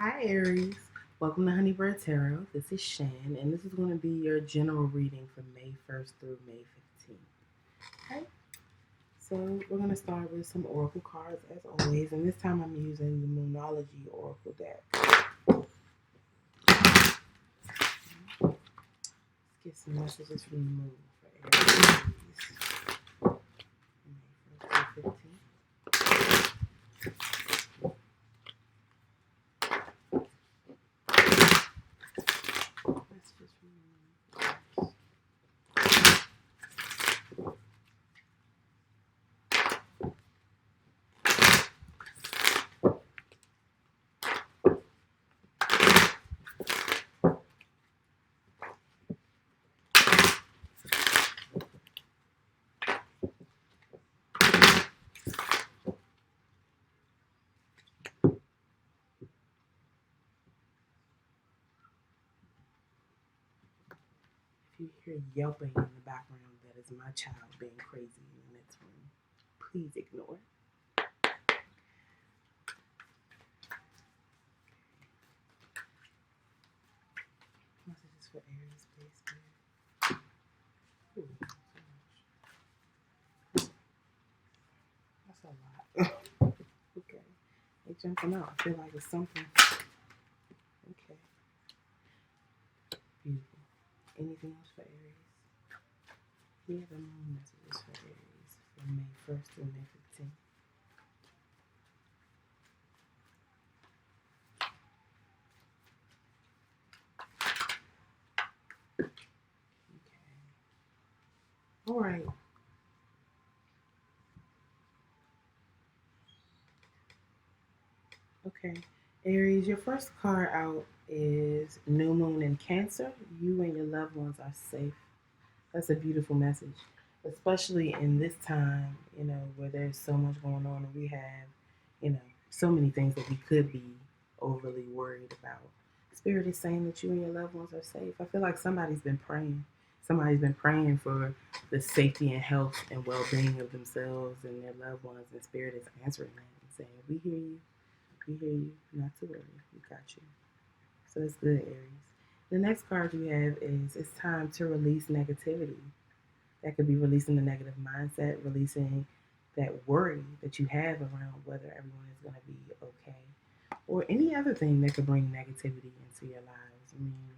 Hi Aries, welcome to Honeybird Tarot. This is Shan, and this is going to be your general reading for May 1st through May 15th. Okay, so we're going to start with some oracle cards as always, and this time I'm using the Moonology Oracle deck. Let's get some messages from the moon for Aries. May 1st through 15th. If you hear yelping in the background, that is my child being crazy in the next room. Please ignore. Messages for Aries, please. Ooh, that's a lot. Okay. They jumping out. I feel like it's something. Okay. Beautiful. Anything else for Aries? We have a moon messages for Aries from May 1st through May 15th. Okay. All right. Okay. Aries, your first card out is New Moon in Cancer. You and your loved ones are safe. That's a beautiful message, especially in this time, where there's so much going on and we have, so many things that we could be overly worried about. Spirit is saying that you and your loved ones are safe. I feel like somebody's been praying. Somebody's been praying for the safety and health and well-being of themselves and their loved ones, and Spirit is answering that and saying, "We hear you. We hear you. Not to worry. We got you." So that's good, Aries. The next card you have is it's time to release negativity. That could be releasing the negative mindset, releasing that worry that you have around whether everyone is going to be okay, or any other thing that could bring negativity into your lives. I mean,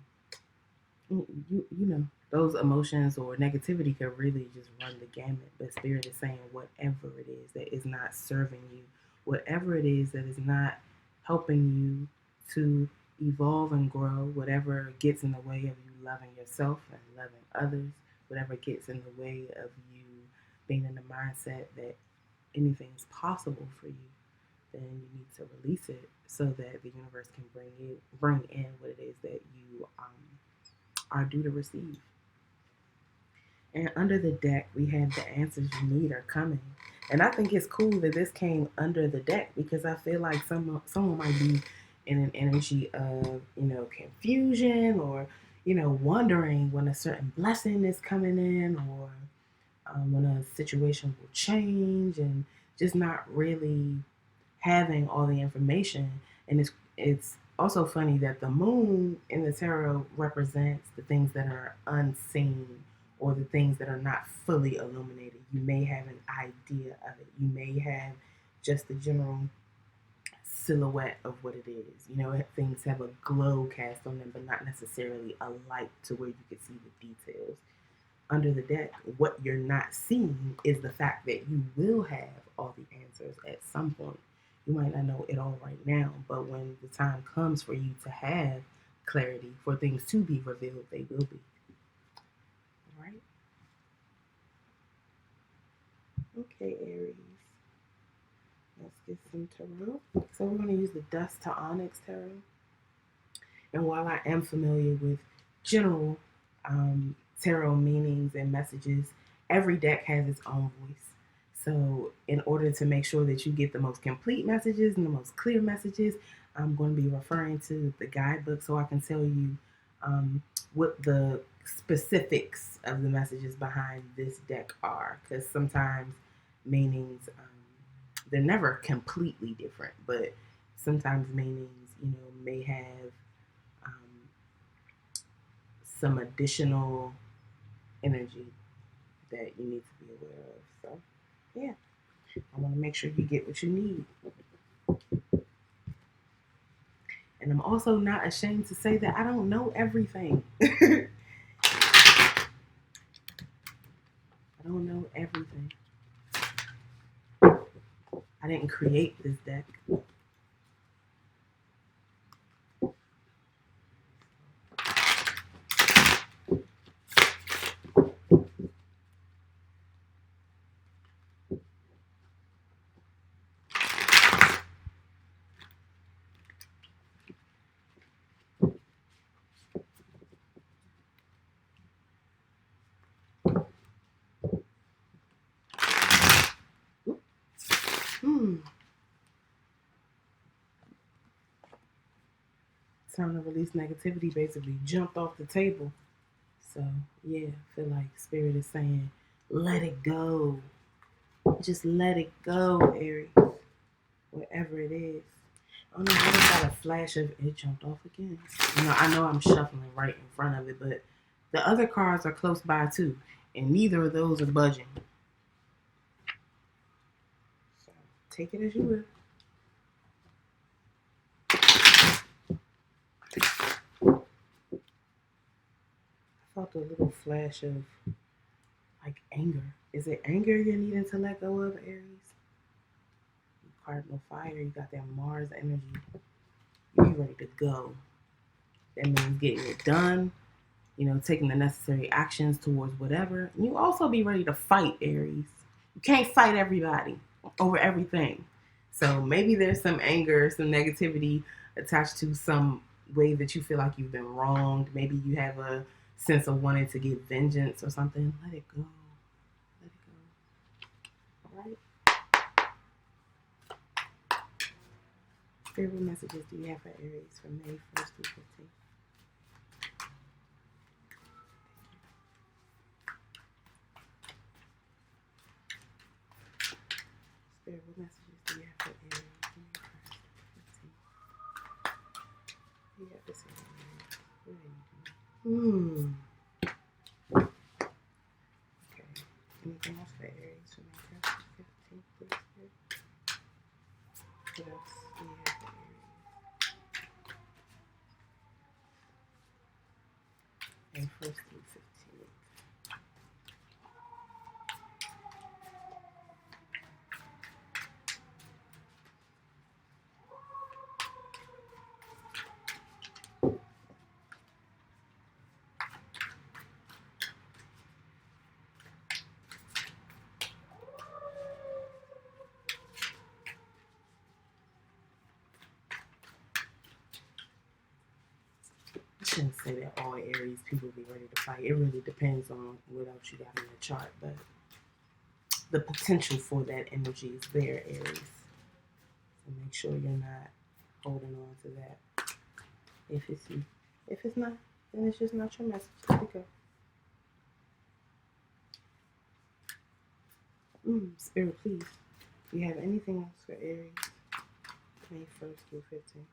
you know, those emotions or negativity could really just run the gamut. But Spirit is saying whatever it is that is not serving you, whatever it is that is not helping you to evolve and grow, whatever gets in the way of you loving yourself and loving others, whatever gets in the way of you being in the mindset that anything is possible for you, then you need to release it so that the universe can bring in what it is that you are due to receive. And under the deck, we have the answers you need are coming. And I think it's cool that this came under the deck because I feel like someone might be in an energy of, confusion or, wondering when a certain blessing is coming in or when a situation will change and just not really having all the information. And it's also funny that the moon in the tarot represents the things that are unseen or the things that are not fully illuminated. You may have an idea of it. You may have just the general silhouette of what it is. Things have a glow cast on them, but not necessarily a light to where you can see the details. Under the deck, what you're not seeing is the fact that you will have all the answers at some point. You might not know it all right now, but when the time comes for you to have clarity, for things to be revealed, they will be. All right? Okay, Aries. Let's get some tarot. So we're going to use the Dust to Onyx tarot. And while I am familiar with general tarot meanings and messages, every deck has its own voice. So in order to make sure that you get the most complete messages and the most clear messages, I'm going to be referring to the guidebook so I can tell you what the specifics of the messages behind this deck are. Because sometimes meanings, they're never completely different, but sometimes meanings, may have some additional energy that you need to be aware of. So, yeah, I want to make sure you get what you need. And I'm also not ashamed to say that I don't know everything. I don't know everything. I didn't create this deck. Time to release negativity basically jumped off the table. So, yeah, I feel like Spirit is saying, let it go. Just let it go, Aries. Whatever it is. I don't know, I just got a flash of it jumped off again. I know I'm shuffling right in front of it, but the other cards are close by too. And neither of those are budging. So, take it as you will. I felt a little flash of like anger. Is it anger you're needing to let go of, Aries? Cardinal fire, you got that Mars energy. You're ready to go. That means getting it done, taking the necessary actions towards whatever. And you also be ready to fight, Aries. You can't fight everybody over everything. So maybe there's some anger, some negativity attached to some way that you feel like you've been wronged. Maybe you have a sense of wanting to get vengeance or something. Let it go. Let it go. All right? Favorite messages do you have for Aries from May 1st through 15th? Spirit, what messages do you have for Aries from May 1st through 15th? You have to say Aries. What are you doing? Okay. Anything else for Aries from May 1st through 15th, please? What else do you have for Aries? May 1st through 15th. I shouldn't say that all Aries people be ready to fight. It really depends on what else you got in the chart, but the potential for that energy is there, Aries. So make sure you're not holding on to that. If it's you. If it's not, then it's just not your message. Let it go. Spirit, please. Do you have anything else for Aries? May 1st through 15th.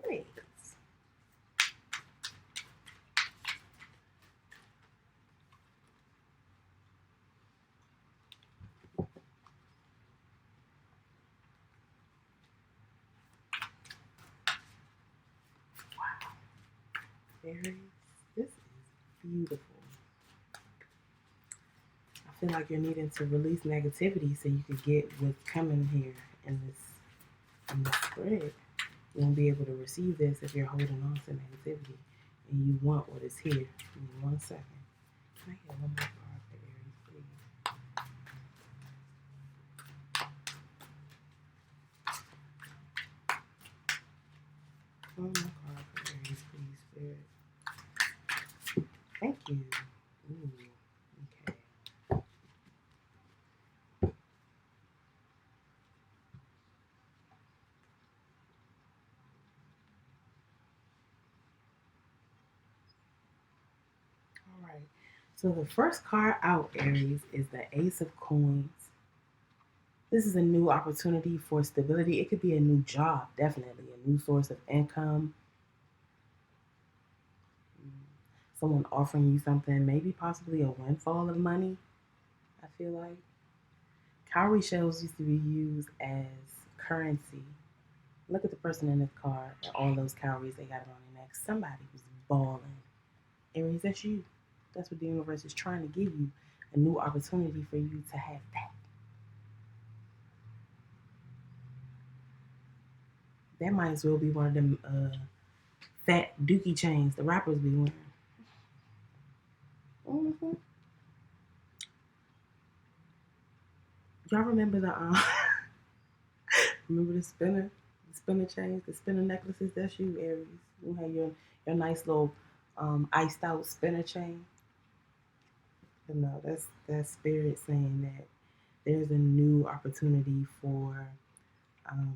Right. Wow. Aries, this is beautiful. I feel like you're needing to release negativity so you could get what's coming here in this spread. You won't be able to receive this if you're holding on to negativity and you want what is here. Give me 1 second. Can I get one more card for Aries, please? One more card for Aries, please, Spirit. Thank you. Ooh, okay. right. So the first card out, Aries, is the Ace of Coins. This is a new opportunity for stability. It could be a new job, definitely, a new source of income. Someone offering you something, maybe possibly a windfall of money, I feel like. Cowrie shells used to be used as currency. Look at the person in this card and all those cowries they got on their neck. Somebody was balling. Aries, that's you. That's what the universe is trying to give you, a new opportunity for you to have that. That might as well be one of them fat dookie chains the rappers be wearing. Mm-hmm. Y'all remember the remember the spinner chains, the spinner necklaces? That's you, Aries. You have your nice little iced out spinner chain. But no, that's spirit saying that there's a new opportunity um,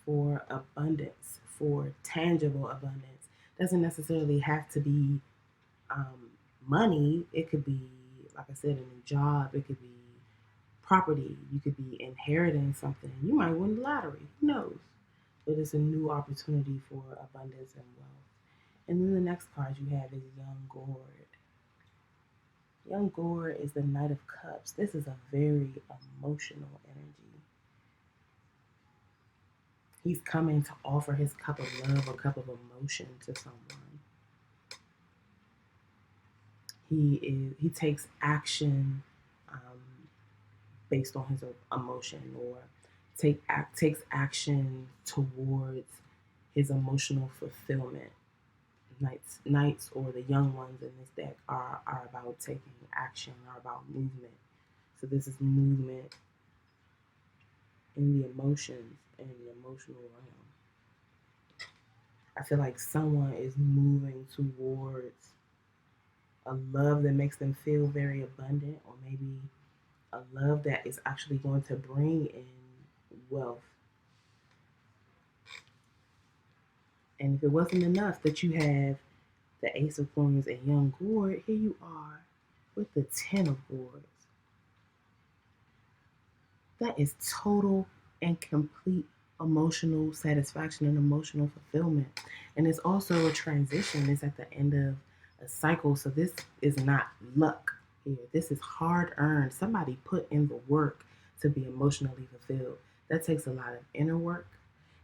for abundance, for tangible abundance. Doesn't necessarily have to be um, money. It could be, like I said, a new job. It could be property. You could be inheriting something. You might win the lottery. Who knows? But it's a new opportunity for abundance and wealth. And then the next card you have is Young Gourd. Young Gourd is the Knight of Cups. This is a very emotional energy. He's coming to offer his cup of love or cup of emotion to someone. He takes action based on his emotion, or takes action towards his emotional fulfillment. Knights or the young ones in this deck are about taking action, are about movement. So this is movement in the emotions and the emotional realm. I feel like someone is moving towards a love that makes them feel very abundant, or maybe a love that is actually going to bring in wealth. And if it wasn't enough that you have the Ace of Coins and Young Gourd, here you are with the Ten of Gourds. That is total and complete emotional satisfaction and emotional fulfillment. And it's also a transition. It's at the end of a cycle. So this is not luck here. This is hard earned. Somebody put in the work to be emotionally fulfilled. That takes a lot of inner work.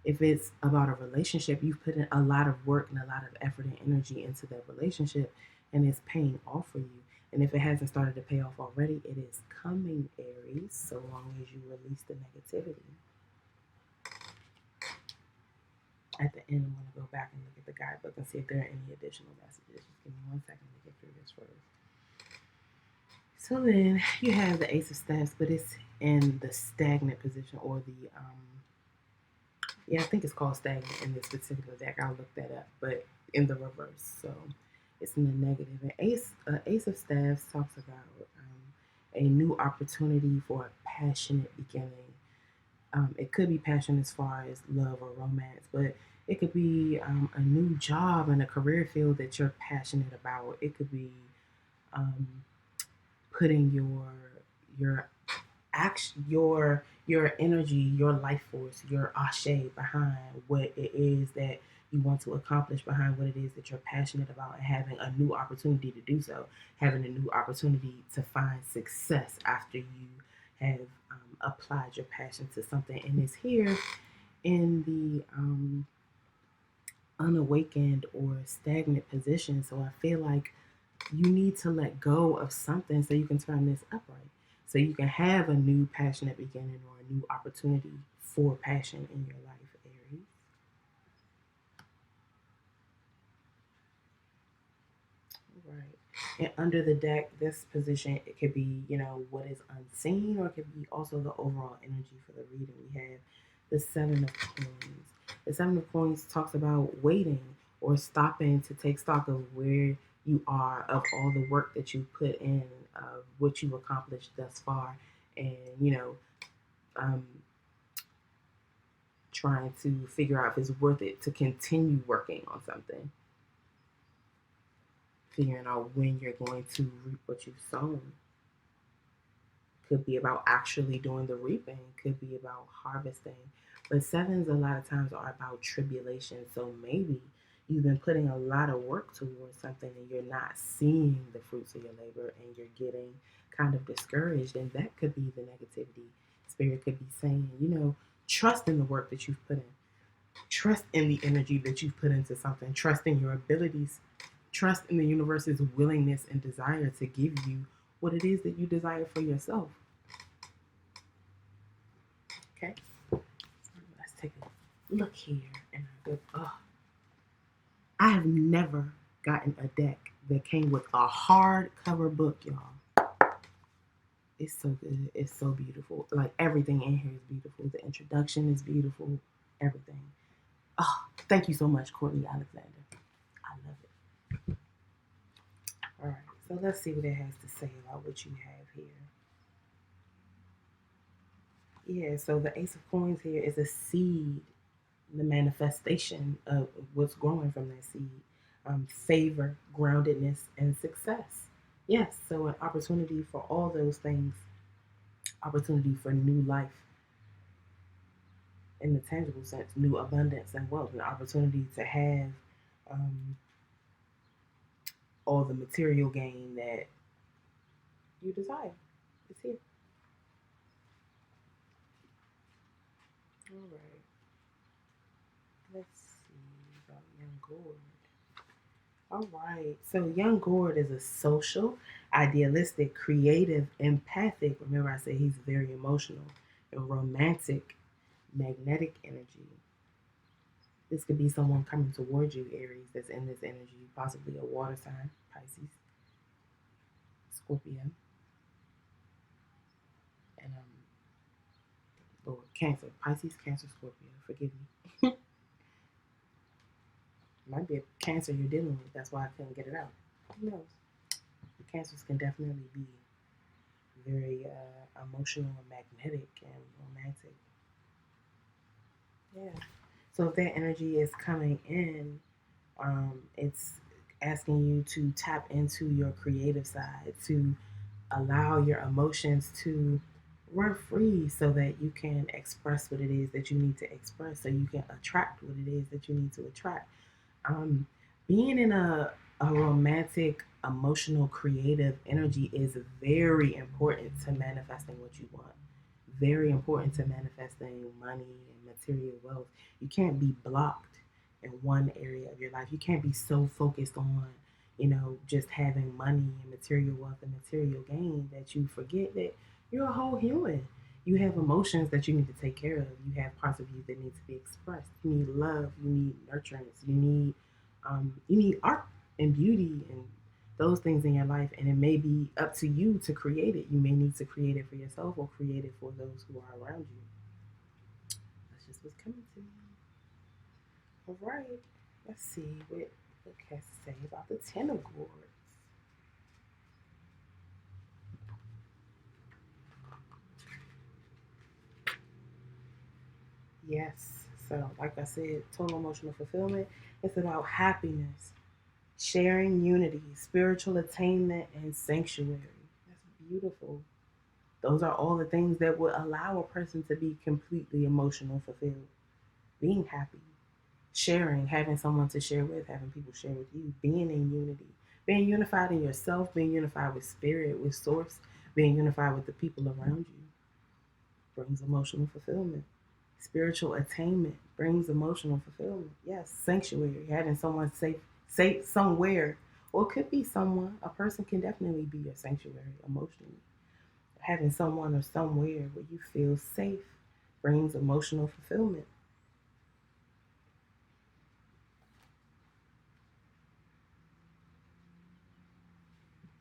If it's about a relationship, you've put in a lot of work and a lot of effort and energy into that relationship, and it's paying off for you. And if it hasn't started to pay off already, it is coming, Aries, so long as you release the negativity. At the end, I'm going to go back and look at the guidebook and see if there are any additional messages. Just give me 1 second to get through this first. So then you have the Ace of Staffs, but it's in the stagnant position, or the I think it's called stagnant in this particular deck. I'll look that up, but in the reverse. So it's in the negative. And Ace of Staffs talks about a new opportunity for a passionate beginning. It could be passion as far as love or romance, but it could be a new job and a career field that you're passionate about. It could be putting your action, your energy, your life force, your ashe behind what it is that you want to accomplish, behind what it is that you're passionate about, and having a new opportunity to do so, having a new opportunity to find success after you have applied your passion to something. And it's here in the unawakened or stagnant position. So I feel like you need to let go of something so you can turn this upright. So you can have a new passionate beginning or a new opportunity for passion in your life, Aries. Right. And under the deck, this position, it could be, what is unseen, or it could be also the overall energy for the reading. We have the Seven of Coins. The Seven of Coins talks about waiting or stopping to take stock of where you are, of all the work that you put in, of what you've accomplished thus far, and trying to figure out if it's worth it to continue working on something. figuring out when you're going to reap what you've sown. Could be about actually doing the reaping, could be about harvesting. But sevens a lot of times are about tribulation. So maybe you've been putting a lot of work towards something and you're not seeing the fruits of your labor and you're getting kind of discouraged. And that could be the negativity. Spirit could be saying, trust in the work that you've put in. Trust in the energy that you've put into something. Trust in your abilities. Trust in the universe's willingness and desire to give you what it is that you desire for yourself. Okay? Let's take a look here. And I have never gotten a deck that came with a hardcover book, y'all. It's so good. It's so beautiful. Like, everything in here is beautiful. The introduction is beautiful. Everything. Oh, thank you so much, Courtney Alexander. I love it. All right, so let's see what it has to say about what you have here. Yeah, so the Ace of Coins here is a seed, the manifestation of what's growing from that seed. Favor, groundedness, and success. Yes, so an opportunity for all those things. Opportunity for new life in the tangible sense, new abundance and wealth, an opportunity to have all the material gain that you desire. It's here. All right. Let's see about Young Gourd. All right. So Young Gourd is a social, idealistic, creative, empathic. Remember, I said he's very emotional and romantic, magnetic energy. This could be someone coming towards you, Aries, that's in this energy, possibly a water sign, Pisces, Scorpio, and Lord, Cancer, Pisces, Cancer, Scorpio. Forgive me. Might be a Cancer you're dealing with. That's why I couldn't get it out. Who knows? The Cancers can definitely be very emotional and magnetic and romantic. Yeah. So if that energy is coming in, it's asking you to tap into your creative side, to allow your emotions to run free so that you can express what it is that you need to express, so you can attract what it is that you need to attract. Being in a romantic, emotional, creative energy is very important to manifesting what you want. Very important to manifesting money and material wealth. You can't be blocked in one area of your life. You can't be so focused on, just having money and material wealth and material gain that you forget that you're a whole human. You have emotions that you need to take care of. You have parts of you that need to be expressed. You need love. You need nurturance. You need art and beauty and those things in your life. And it may be up to you to create it. You may need to create it for yourself or create it for those who are around you. That's just what's coming to me. All right. Let's see what it has to say about the Ten of Swords. Yes. So, like I said, total emotional fulfillment. It's about happiness, sharing unity, spiritual attainment, and sanctuary. That's beautiful. Those are all the things that would allow a person to be completely emotional fulfilled. Being happy, sharing, having someone to share with, having people share with you, being in unity, being unified in yourself, being unified with spirit, with source, being unified with the people around you brings emotional fulfillment. Spiritual attainment brings emotional fulfillment. Yes, sanctuary, having someone safe somewhere, or it could be someone. A person can definitely be your sanctuary emotionally. Having someone or somewhere where you feel safe brings emotional fulfillment.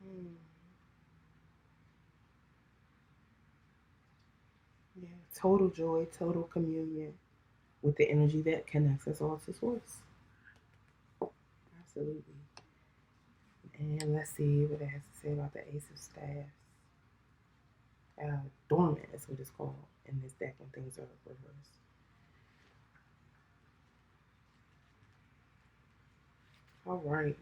Hmm. Yeah, total joy, total communion with the energy that connects us all to source. Absolutely. And let's see what it has to say about the Ace of Staffs. Dormant is what it's called in this deck when things are reversed. All right.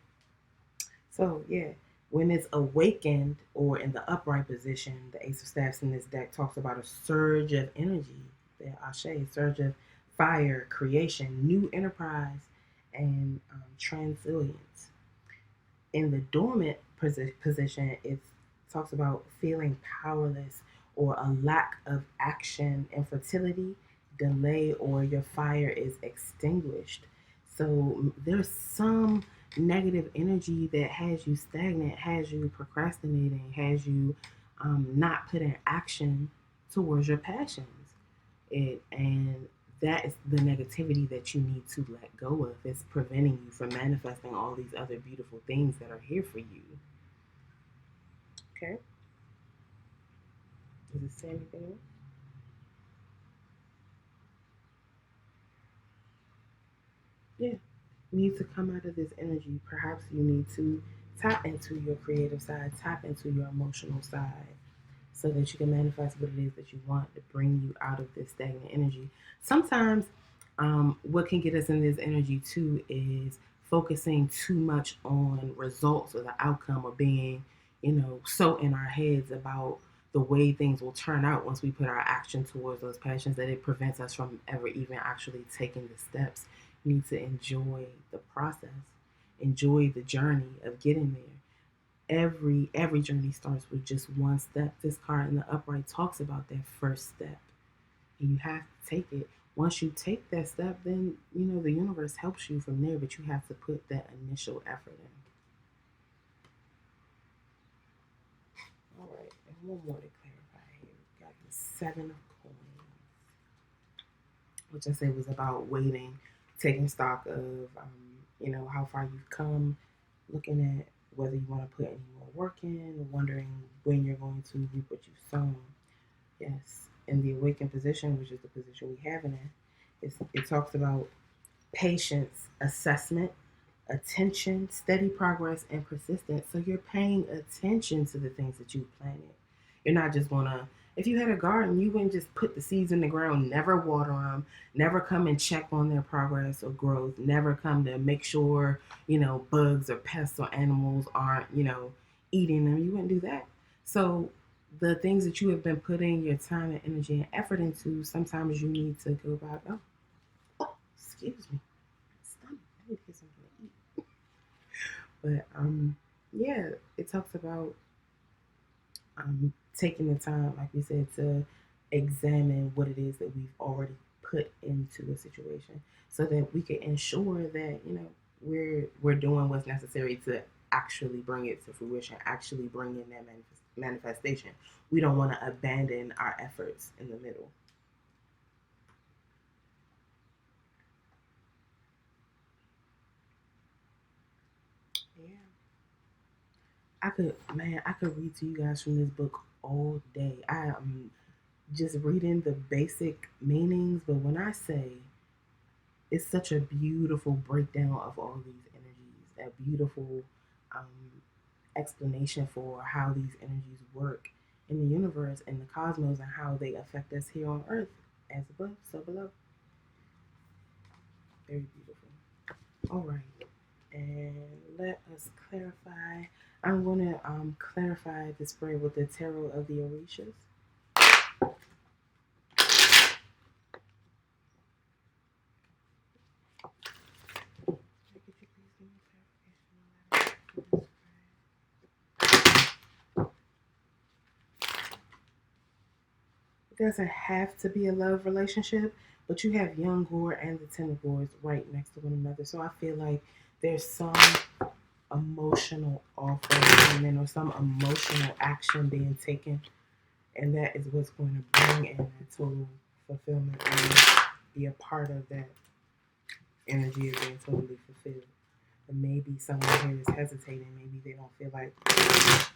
So yeah, when it's awakened or in the upright position, the Ace of Staffs in this deck talks about a surge of energy, the Ashe, surge of fire, creation, new enterprise, and transilience. In the dormant position, it talks about feeling powerless or a lack of action, infertility, delay, or your fire is extinguished. So there's some negative energy that has you stagnant, has you procrastinating, has you not putting action towards your passions. And that is the negativity that you need to let go of. It's preventing you from manifesting all these other beautiful things that are here for you. Okay? Does it say anything else? Yeah. You need to come out of this energy. Perhaps you need to tap into your creative side, tap into your emotional side, so that you can manifest what it is that you want to bring you out of this stagnant energy. Sometimes, what can get us in this energy too is focusing too much on results or the outcome, or being, so in our heads about the way things will turn out once we put our action towards those passions, that it prevents us from ever even actually taking the steps. You need to enjoy the process, enjoy the journey of getting there. Every journey starts with just one step. This card in the upright talks about that first step, and you have to take it. Once you take that step, then the universe helps you from there, but you have to put that initial effort in. All right, and one more to clarify here. We got the Seven of Coins, which I said was about waiting, taking stock of how far you've come, looking at whether you want to put any more work in, wondering when you're going to reap what you've sown. Yes, in the awakened position, which is the position we have in it talks about patience, assessment, attention, steady progress, and persistence. So you're paying attention to the things that you've planted. You're not just gonna, if you had a garden, you wouldn't just put the seeds in the ground, never water them, never come and check on their progress or growth, never come to make sure, bugs or pests or animals aren't, eating them. You wouldn't do that. So the things that you have been putting your time and energy and effort into, sometimes you need to go back. Oh, excuse me. Stomach. I need to get something to eat. But yeah, it talks about taking the time, like we said, to examine what it is that we've already put into a situation, so that we can ensure that we're doing what's necessary to actually bring it to fruition, actually bring in that manifestation. We don't want to abandon our efforts in the middle. Yeah. I could read to you guys from this book all day. I am just reading the basic meanings, but when I say it's such a beautiful breakdown of all these energies, a beautiful um, explanation for how these energies work in the universe and the cosmos, and how they affect us here on Earth, as above, so below. Very beautiful. All right, and let us clarify. I'm going to clarify the spread with the tarot of the Orishas. It doesn't have to be a love relationship, but you have young gore and the ten of gourds right next to one another. So I feel like there's some emotional offer coming in, or some emotional action being taken, and that is what's going to bring in that total fulfillment and be a part of that energy of being totally fulfilled. And maybe someone here is hesitating. Maybe they don't feel like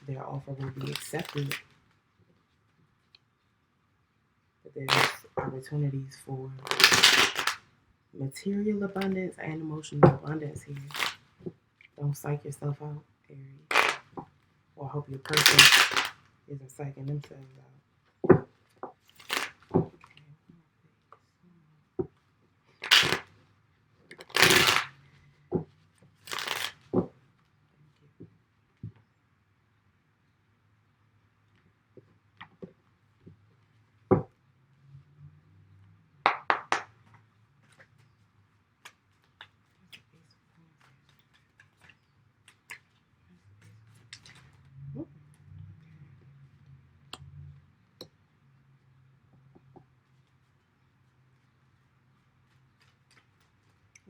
their offer will be accepted. But there's opportunities for material abundance and emotional abundance here. Don't psych yourself out, Aries. Or I hope your person isn't psyching themselves out.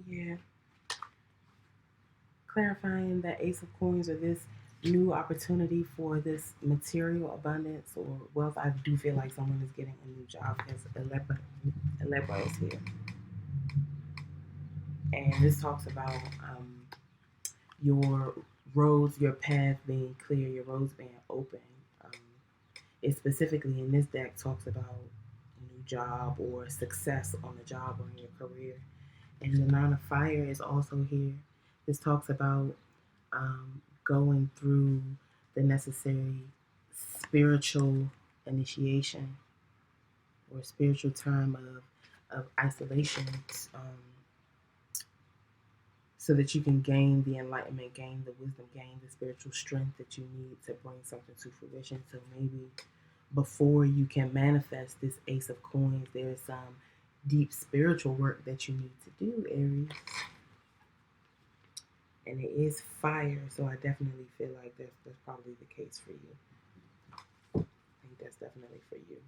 Yeah. Clarifying that Ace of Coins, or this new opportunity for this material abundance or wealth. I do feel like someone is getting a new job because Alebra is here. And this talks about your roads, your path being clear, your roads being open. Um, it specifically in this deck talks about a new job or success on the job or in your career. And the Nine of Fire is also here. This talks about going through the necessary spiritual initiation or spiritual time of isolation, so that you can gain the enlightenment, gain the wisdom, gain the spiritual strength that you need to bring something to fruition. So maybe before you can manifest this Ace of Coins, there's some deep spiritual work that you need to do, Aries. And it is fire, so I definitely feel like that's probably the case for you. I think that's definitely for you.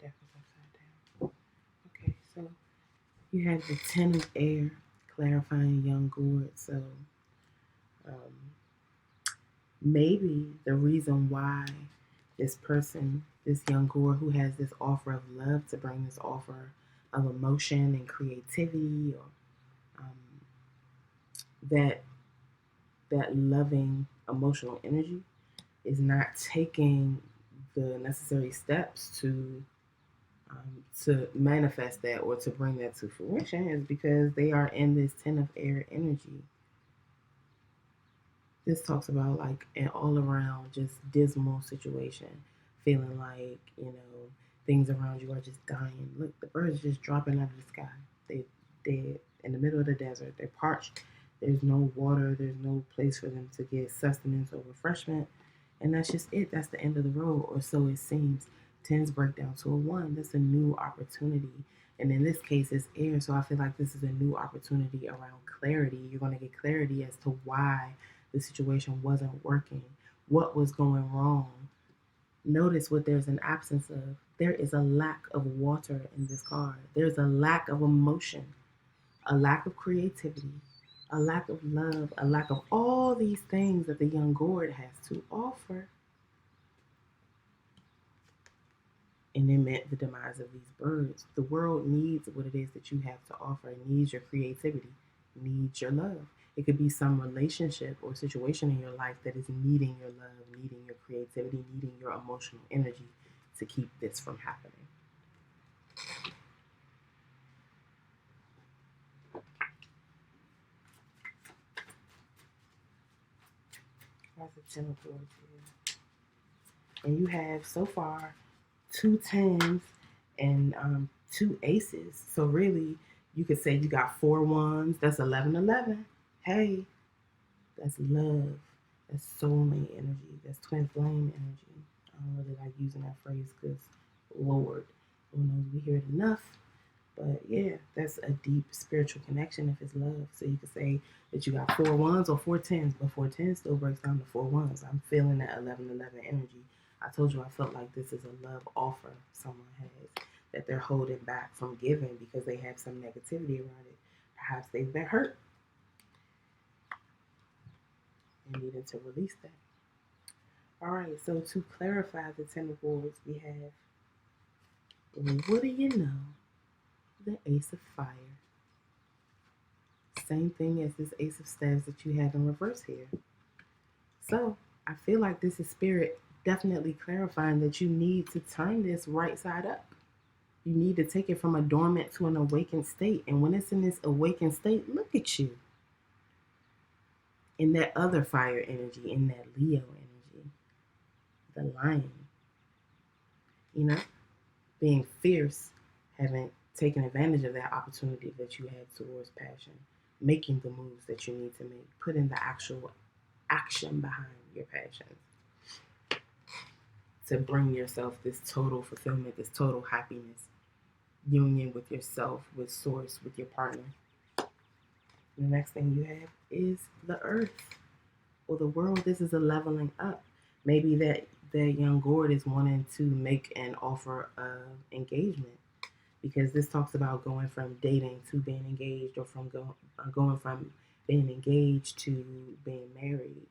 Deck was upside down. Okay, so you have the Ten of Air, clarifying young gourd. So maybe the reason why this person, this young gourd who has this offer of love to bring this offer of emotion and creativity, or that loving emotional energy, is not taking the necessary steps to manifest that or to bring that to fruition, is because they are in this Ten of Air energy. This talks about like an all around just dismal situation, feeling like, things around you are just dying. Look, the birds just dropping out of the sky. They're dead in the middle of the desert. They're parched. There's no water. There's no place for them to get sustenance or refreshment. And that's just it. That's the end of the road, or so it seems. Tens break down to a 1. That's a new opportunity. And in this case, it's air. So I feel like this is a new opportunity around clarity. You're going to get clarity as to why the situation wasn't working, what was going wrong. Notice what there's an absence of. There is a lack of water in this card. There's a lack of emotion, a lack of creativity, a lack of love, a lack of all these things that the young gourd has to offer. And it meant the demise of these birds. The world needs what it is that you have to offer. It needs your creativity, needs your love. It could be some relationship or situation in your life that is needing your love, needing your creativity, needing your emotional energy to keep this from happening. That's a 10 of Swords here. And you have so far 2 tens and 2 aces. So really, you could say you got 4 ones. That's 11-11. Hey, that's love. That's soulmate energy. That's twin flame energy. I don't really like using that phrase because, Lord, who knows, we hear it enough. But yeah, that's a deep spiritual connection if it's love. So you could say that you got 4 ones or 4 tens, but 4 tens still breaks down to 4 ones. I'm feeling that 11-11 energy. I told you I felt like this is a love offer someone has that they're holding back from giving because they have some negativity around it. Perhaps they've been hurt and needed to release that. All right, so to clarify the 10 of Swords, we have, what do you know? The Ace of Fire. Same thing as this Ace of Staves that you have in reverse here. So I feel like this is Spirit definitely clarifying that you need to turn this right side up. You need to take it from a dormant to an awakened state. And when it's in this awakened state, look at you. In that other fire energy, in that Leo energy, the lion. Being fierce, having taken advantage of that opportunity that you had towards passion, making the moves that you need to make, putting the actual action behind your passion to bring yourself this total fulfillment, this total happiness, union with yourself, with source, with your partner. The next thing you have is the earth or the world. This is a leveling up. Maybe that young gourd is wanting to make an offer of engagement, because this talks about going from dating to being engaged, or from going from being engaged to being married.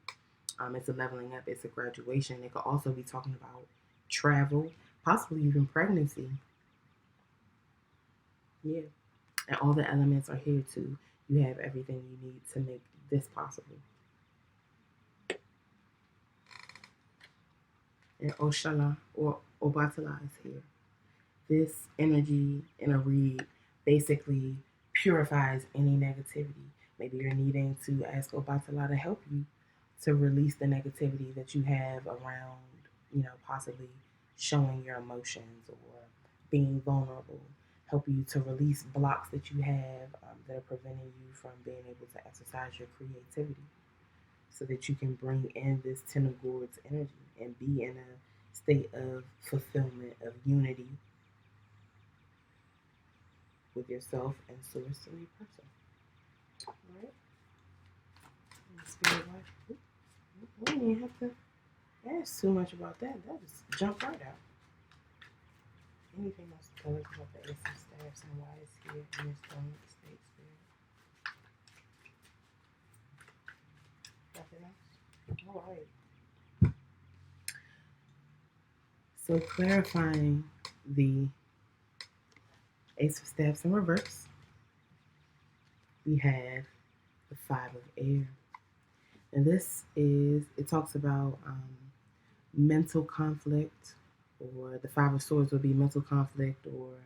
It's a leveling up. It's a graduation. It could also be talking about travel, possibly even pregnancy. Yeah, and all the elements are here too. You have everything you need to make this possible. And Oshala or Obatala is here. This energy in a read basically purifies any negativity. Maybe you're needing to ask Obatala to help you to release the negativity that you have around, possibly showing your emotions or being vulnerable. Help you to release blocks that you have that are preventing you from being able to exercise your creativity, so that you can bring in this Ten of Gourds energy and be in a state of fulfillment, of unity with yourself and source and your person. All right? And spirit life. We didn't even have to ask too much about that. That just jumped right out. Anything else to tell us about the Ace of Staffs and why it's here in this dormant state, spirit? Nothing else? All right. So clarifying the Ace of Staffs in reverse, we have the Five of Air. And it talks about mental conflict, or the Five of Swords would be mental conflict, or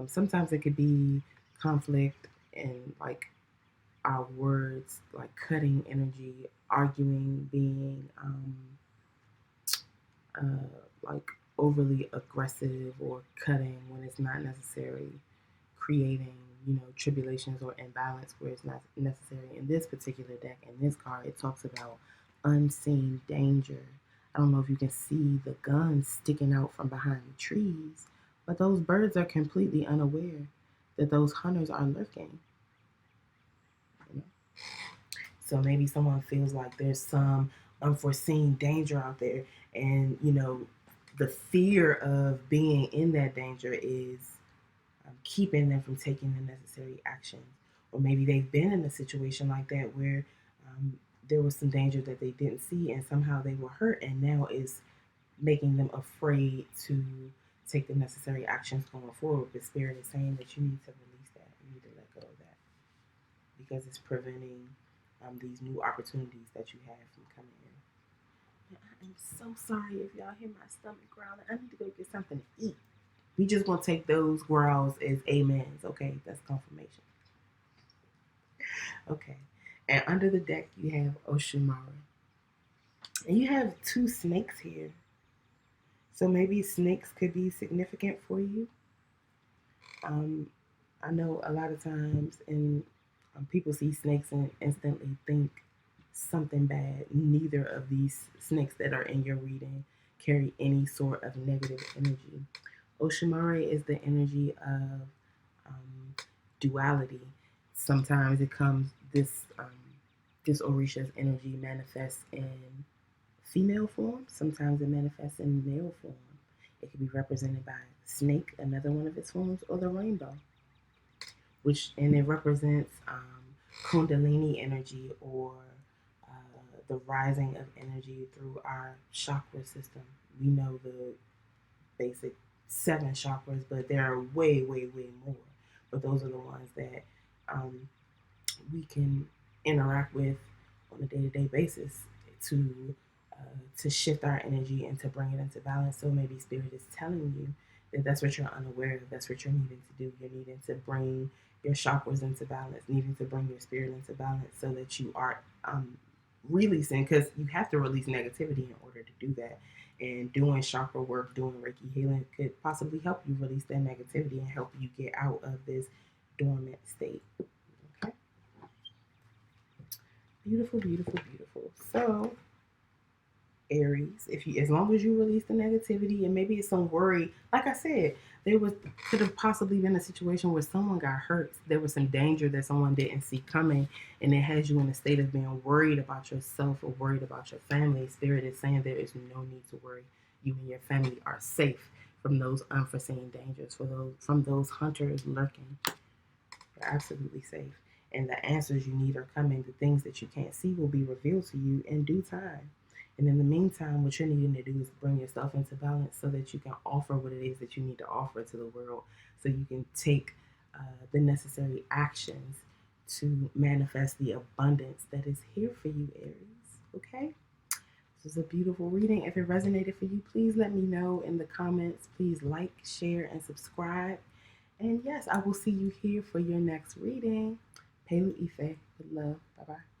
sometimes it could be conflict in like our words, like cutting energy, arguing, being like overly aggressive or cutting when it's not necessary, creating, tribulations or imbalance where it's not necessary. In this particular deck, in this card, it talks about unseen danger. I don't know if you can see the guns sticking out from behind the trees, but those birds are completely unaware that those hunters are lurking. So maybe someone feels like there's some unforeseen danger out there, and the fear of being in that danger is keeping them from taking the necessary actions. Or maybe they've been in a situation like that where there was some danger that they didn't see, and somehow they were hurt, and now it's making them afraid to take the necessary actions going forward. But Spirit is saying that you need to release that. You need to let go of that, because it's preventing these new opportunities that you have from coming in. And I am so sorry if y'all hear my stomach growling. I need to go get something to eat. We just gonna take those growls as amens, okay? That's confirmation. Okay. And under the deck you have Oshimara. And you have two snakes here. So maybe snakes could be significant for you. I know a lot of times people see snakes and instantly think something bad. Neither of these snakes that are in your reading carry any sort of negative energy. Oshimare is the energy of duality. Sometimes it comes this Orishas energy manifests in female form. Sometimes it manifests in male form. It can be represented by snake, another one of its forms, or the rainbow, and it represents Kundalini energy, or the rising of energy through our chakra system. We know the basic 7 chakras, but there are way, way, way more. But those are the ones that we can interact with on a day-to-day basis to shift our energy and to bring it into balance. So maybe Spirit is telling you that that's what you're unaware of. That's what you're needing to do. You're needing to bring your chakras into balance, needing to bring your spirit into balance, so that you are releasing, because you have to release negativity in order to do that. And doing chakra work, doing Reiki healing could possibly help you release that negativity and help you get out of this dormant state. Okay? Beautiful, beautiful, beautiful. So Aries. As long as you release the negativity, and maybe it's some worry. Like I said, could have possibly been a situation where someone got hurt. There was some danger that someone didn't see coming, and it has you in a state of being worried about yourself or worried about your family. Spirit is saying there is no need to worry. You and your family are safe from those unforeseen dangers, from those hunters lurking. You're absolutely safe. And the answers you need are coming. The things that you can't see will be revealed to you in due time. And in the meantime, what you're needing to do is bring yourself into balance so that you can offer what it is that you need to offer to the world, so you can take the necessary actions to manifest the abundance that is here for you, Aries. Okay? This is a beautiful reading. If it resonated for you, please let me know in the comments. Please like, share, and subscribe. And yes, I will see you here for your next reading. Pelu Ife. With love. Bye-bye.